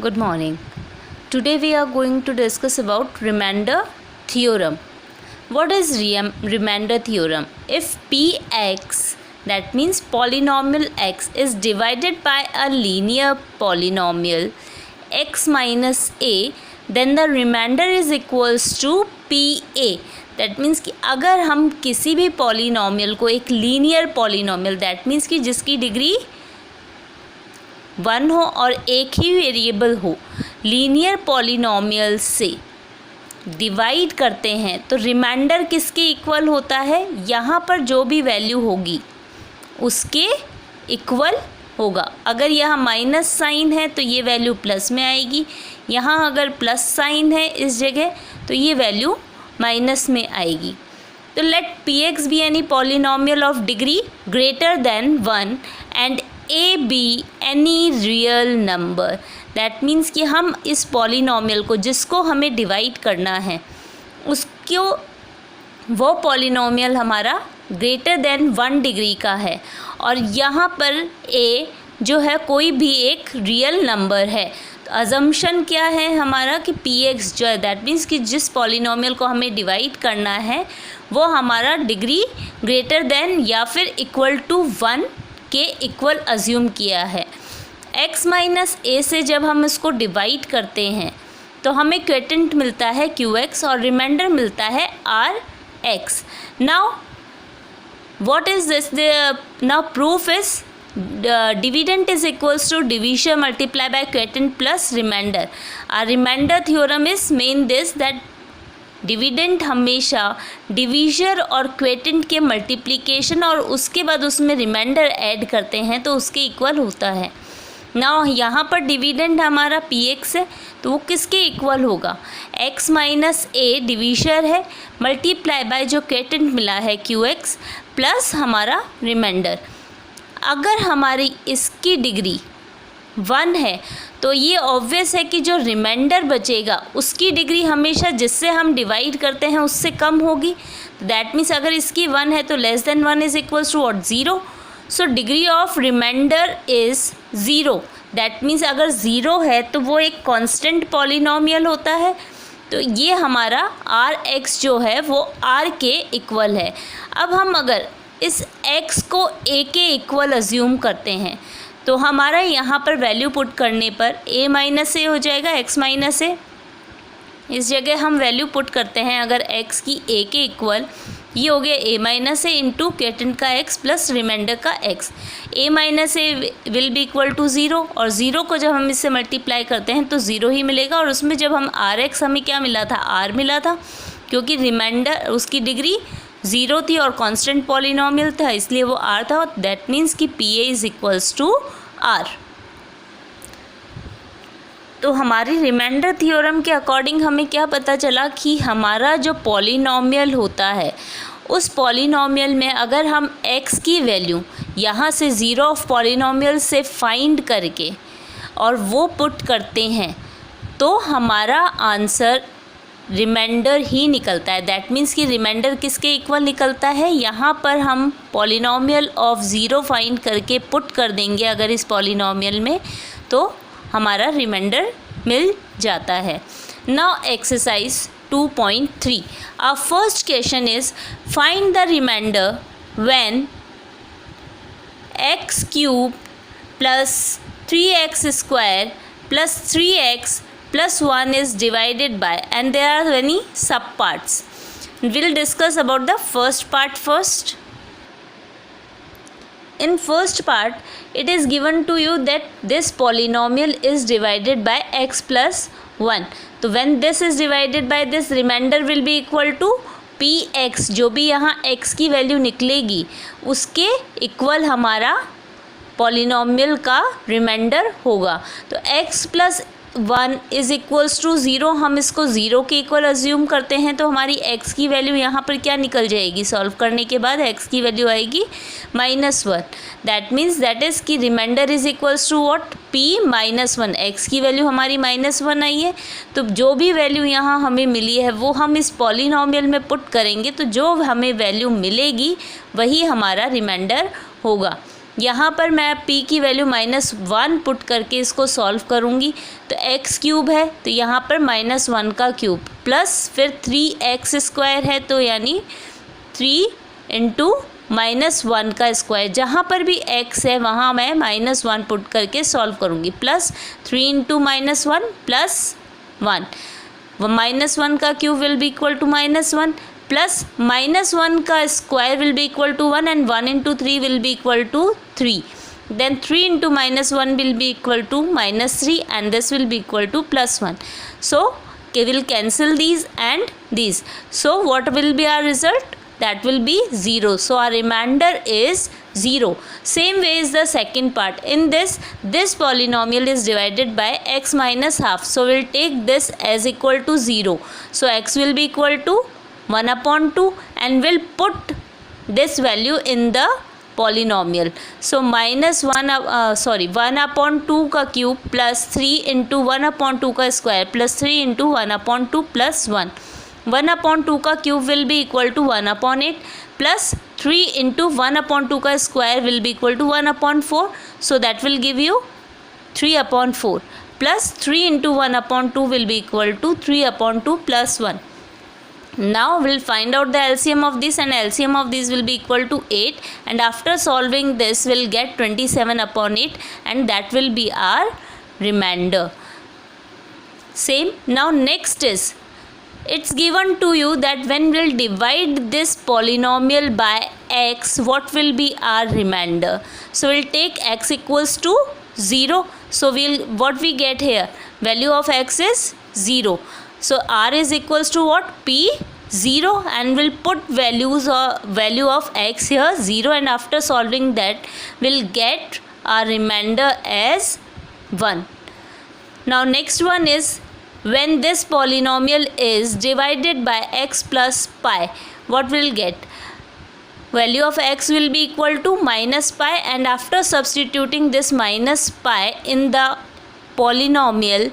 Good morning. Today we are going to discuss about remainder theorem. What is remainder theorem? If Px, that means polynomial x, is divided by a linear polynomial x minus a, then the remainder is equals to Pa. That means कि अगर हम किसी भी polynomial को एक linear polynomial, that means कि जिसकी degree 1 हो और एक ही वेरिएबल हो, लीनियर पॉलिनॉमियल से डिवाइड करते हैं तो रिमाइंडर किसके इक्वल होता है? यहाँ पर जो भी वैल्यू होगी उसके इक्वल होगा. अगर यहाँ माइनस साइन है तो ये वैल्यू प्लस में आएगी, यहाँ अगर प्लस साइन है इस जगह तो ये वैल्यू माइनस में आएगी. तो let Px be any polynomial of degree greater than 1 and a be any real number. That means कि हम इस पॉलिनॉमियल को, जिसको हमें डिवाइड करना है, उसको वो पॉलिनॉमियल हमारा ग्रेटर देन 1 डिग्री का है और यहाँ पर a जो है कोई भी एक रियल नंबर है. तो अजम्पशन क्या है हमारा कि Px जो है, दैट मीन्स कि जिस पॉलिनॉमियल को हमें डिवाइड करना है वो हमारा डिग्री ग्रेटर देन या फिर इक्वल टू 1 के इक्वल अज्यूम किया है. x माइनस a से जब हम इसको डिवाइड करते हैं तो हमें क्वेटेंट मिलता है qx और रिमाइंडर मिलता है rx. Now what is this? Now proof is dividend is equals to divisor multiply by quotient plus remainder. Our remainder theorem is mean this that dividend हमेशा डिवीजर और क्वेटेंट के multiplication और उसके बाद उसमें रिमाइंडर ऐड करते हैं तो उसके इक्वल होता है. ना यहाँ पर डिविडेंड हमारा Px है तो वो किसके इक्वल होगा? x माइनस a डिवीजर है मल्टीप्लाई बाय जो क्वेटेंट मिला है Qx प्लस हमारा रिमाइंडर. अगर हमारी इसकी डिग्री 1 है तो ये ऑब्वियस है कि जो रिमाइंडर बचेगा उसकी डिग्री हमेशा जिससे हम डिवाइड करते हैं उससे कम होगी. दैट मीन्स अगर इसकी 1 है तो less than 1 is equals to what? 0. So degree of remainder is 0. That means अगर 0 है तो वो एक कांस्टेंट पॉलिनॉमियल होता है. तो ये हमारा Rx जो है वो R के इक्वल है. अब हम अगर इस x को a के इक्वल अज्यूम करते हैं तो हमारा यहाँ पर वैल्यू पुट करने पर a माइनस ए हो जाएगा, x माइनस ए. इस जगह हम वैल्यू पुट करते हैं अगर x की a के इक्वल, ये हो गया a minus A into quotient का x प्लस रिमाइंडर का x. a minus a will be equal to 0 और 0 को जब हम इससे मल्टीप्लाई करते हैं तो 0 ही मिलेगा. और उसमें जब हम Rx हमें क्या मिला था? R मिला था, क्योंकि रिमाइंडर उसकी डिग्री 0 थी और कांस्टेंट पॉलिनॉमियल था इसलिए वो R था. दैट मीन्स कि Pa is equals to R. तो हमारी रिमाइंडर थ्योरम के अकॉर्डिंग हमें क्या पता चला कि हमारा जो पॉलिनॉमियल होता है उस पॉलिनॉमियल में अगर हम x की वैल्यू यहाँ से ज़ीरो ऑफ पॉलिनॉमियल से फाइंड करके और वो पुट करते हैं तो हमारा आंसर रिमाइंडर ही निकलता है. दैट मीन्स कि रिमाइंडर किसके इक्वल निकलता है? यहाँ पर हम पॉलिनॉमियल ऑफ 0 फाइंड करके पुट कर देंगे अगर इस पॉलिनॉमियल में तो हमारा रिमाइंडर मिल जाता है. Now exercise 2.3. Our first question is find the remainder when x cube plus 3x square plus 3x plus 1 is divided by, and there are many subparts. We'll discuss about the first part first. In first part, it is given to you that this polynomial is divided by x plus 1. तो when this is divided by this, remainder will be equal to Px. जो भी यहाँ x की value निकलेगी उसके equal हमारा polynomial का reminder होगा. तो x plus 1 is equals to 0. हम इसको 0 के इक्वल अज्यूम करते हैं तो हमारी x की वैल्यू यहाँ पर क्या निकल जाएगी? सॉल्व करने के बाद x की वैल्यू आएगी -1. दैट मीन्स दैट इज़ कि remainder is equals to what? p -1. x की वैल्यू हमारी -1 आई है तो जो भी वैल्यू यहाँ हमें मिली है वो हम इस पॉलिनॉमियल में पुट करेंगे तो जो हमें वैल्यू मिलेगी वही हमारा रिमाइंडर होगा. यहाँ पर मैं p की वैल्यू -1 पुट करके इसको सॉल्व करूँगी तो x क्यूब है तो यहाँ पर -1 का क्यूब प्लस फिर 3x² है तो यानी 3 इंटू -1 का स्क्वायर, जहाँ पर भी x है वहाँ मैं -1 पुट करके सॉल्व करूँगी प्लस 3 इंटू -1 प्लस 1, -1 का cube will be equal to -1 plus -1 का square will be equal to 1 and 1 into 3 will be equal to 3. Then 3 into -1 will be equal to -3 and this will be equal to +1. So we will cancel these and these. So what will be our result? That will be 0. So our remainder is 0. Same way is the second part. In this polynomial is divided by x minus half. So we'll take this as equal to 0. So x will be equal to 1/2 and we'll put this value in the polynomial. So -1/2 का cube plus 3 into 1/2 का square plus 3 into 1/2 plus 1, 1/2 का cube will be equal to 1/8 plus 3 into 1/2 का square will be equal to 1/4. So that will give you 3/4 plus 3 into 1/2 will be equal to 3/2 plus 1. Now we'll find out the LCM of this and LCM of this will be equal to 8 and after solving this we'll get 27/8 and that will be our remainder. Same. Now next is, it's given to you that when we'll divide this polynomial by x, what will be our remainder. So we'll take x equals to 0. So what we get here, value of x is 0. So r is equals to what? P 0 and we'll put value of x here 0 and after solving that we'll get our remainder as 1. Now next one is, when this polynomial is divided by x plus pi, what we'll get? Value of x will be equal to -pi and after substituting this -pi in the polynomial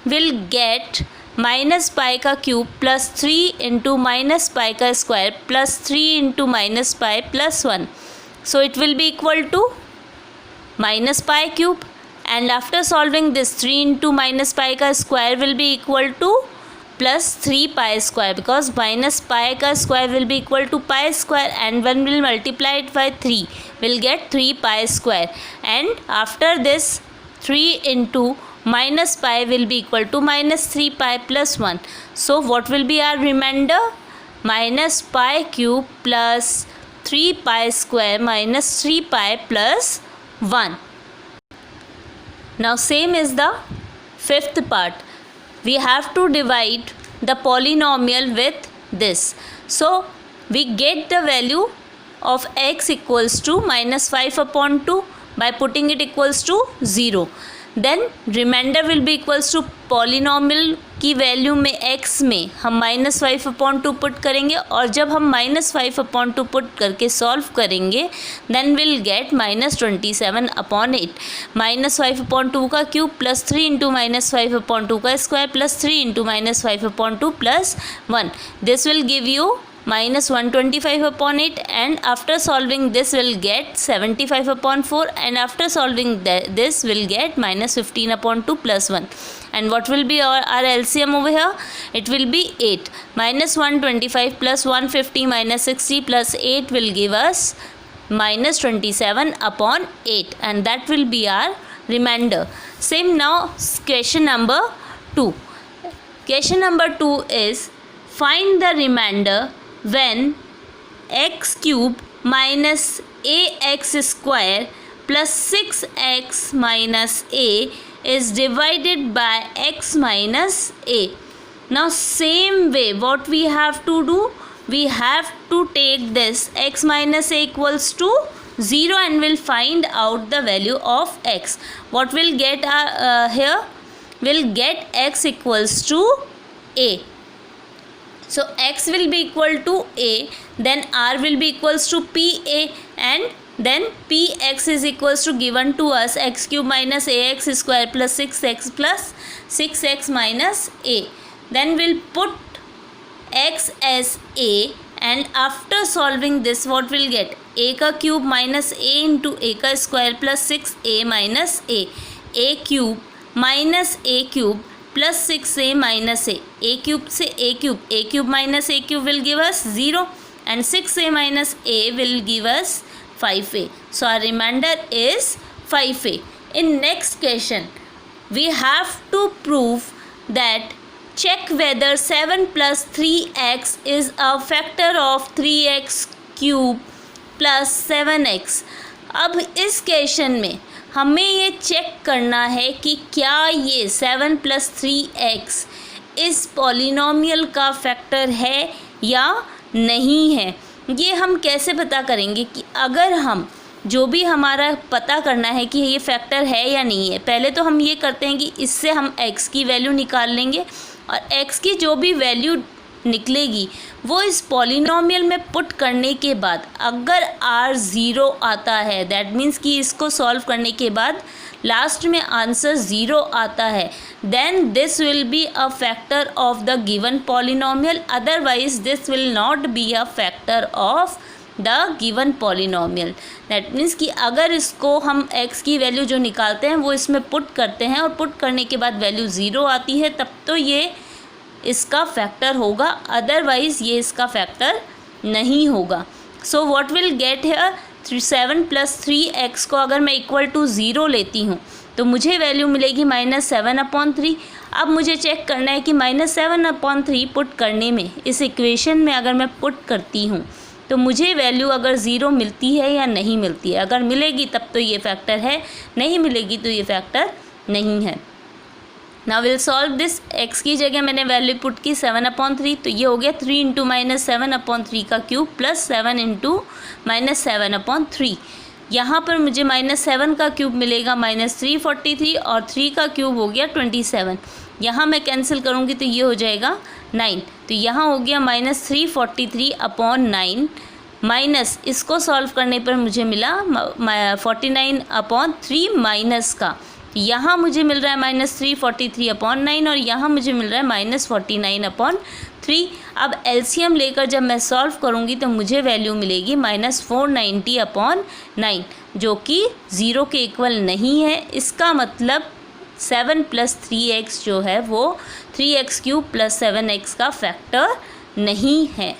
we'll get -pi का cube plus 3 into -pi का square plus 3 into -pi plus 1. So it will be equal to -pi cube and after solving this 3 into -pi का square will be equal to plus 3pi square because -pi का square will be equal to pi square and when we'll multiply it by 3 we'll get 3pi square and after this 3 into -pi will be equal to -3pi plus 1. So what will be our remainder? -pi cube plus 3pi square minus 3pi plus 1. Now same is the fifth part. We have to divide the polynomial with this. So we get the value of x equals to -5/2 by putting it equals to 0. Then remainder will be equals to polynomial की value में x में हम -5/2 put करेंगे और जब हम -5/2 put करके solve करेंगे देन विल गेट -27/8. -5/2 का क्यूब प्लस 3 इंटू -5/2 का square plus 3 into -5/2 plus 1. This will give you -125/8 and after solving this will get 75/4 and after solving this will get -15/2 plus 1. And what will be our LCM over here? It will be 8. -125 plus 150 minus 60 plus 8 will give us -27/8 and that will be our remainder. Same now question number 2. Question number 2 is, find the remainder when x cube minus ax square plus 6x minus a is divided by x minus a. Now same way what we have to do, we have to take this x minus a equals to 0 and we'll find out the value of x. What we'll get here, we'll get x equals to a. So x will be equal to a, then r will be equals to pa and then px is equals to given to us x cube minus ax square plus 6x minus a. Then we'll put x as a and after solving this what we'll get? A का cube minus A into A का square plus 6a minus A cube minus A cube plus 6a minus A cube से A cube minus A cube will give us 0 and 6a minus a will give us 5a. So our remainder is 5a. In next question, we have to prove that check whether 7 plus 3x is a factor of 3x cube plus 7x. अब इस question में हमें ये check करना है कि क्या ये 7 प्लस 3x इस पॉलिनॉमियल का फैक्टर है या नहीं है। ये हम कैसे पता करेंगे कि अगर हम जो भी हमारा पता करना है कि ये फैक्टर है या नहीं है, पहले तो हम ये करते हैं कि इससे हम x की वैल्यू निकाल लेंगे और x की जो भी वैल्यू निकलेगी वो इस पॉलिनॉमियल में पुट करने के बाद अगर r 0 आता है, दैट मीन्स कि इसको सॉल्व करने के बाद लास्ट में आंसर 0 आता है, then this will be a factor of the given polynomial, otherwise this will not be a factor of the given polynomial. That means कि अगर इसको हम x की वैल्यू जो निकालते हैं वो इसमें पुट करते हैं और पुट करने के बाद वैल्यू 0 आती है, तब तो ये इसका फैक्टर होगा, अदरवाइज़ ये इसका फैक्टर नहीं होगा। So what will get here, 7 plus 3x को अगर मैं इक्वल टू 0 लेती हूँ तो मुझे वैल्यू मिलेगी -7/3। अब मुझे चेक करना है कि -7/3 पुट करने में इस इक्वेशन में अगर मैं पुट करती हूँ तो मुझे वैल्यू अगर 0 मिलती है या नहीं मिलती है। अगर मिलेगी तब तो ये फैक्टर है, नहीं मिलेगी तो ये फैक्टर नहीं है। Now will solve this. x की जगह मैंने वैल्यू पुट की 7/3, तो ये हो गया 3 इंटू -7/3 का क्यूब प्लस 7 इंटू -7/3। यहाँ पर मुझे -7 का क्यूब मिलेगा -343 और 3 का क्यूब हो गया 27। यहाँ मैं कैंसिल करूँगी तो ये हो जाएगा 9, तो यहाँ हो गया -343/9 माइनस इसको सॉल्व करने पर मुझे मिला 49/3 माइनस का, यहाँ मुझे मिल रहा है -343/9 और यहाँ मुझे मिल रहा है -49/3। अब एलसीएम लेकर जब मैं सॉल्व करूँगी तो मुझे वैल्यू मिलेगी -490/9 जो कि 0 के इक्वल नहीं है। इसका मतलब 7 प्लस 3x जो है वो 3x क्यूब प्लस 7x का फैक्टर नहीं है।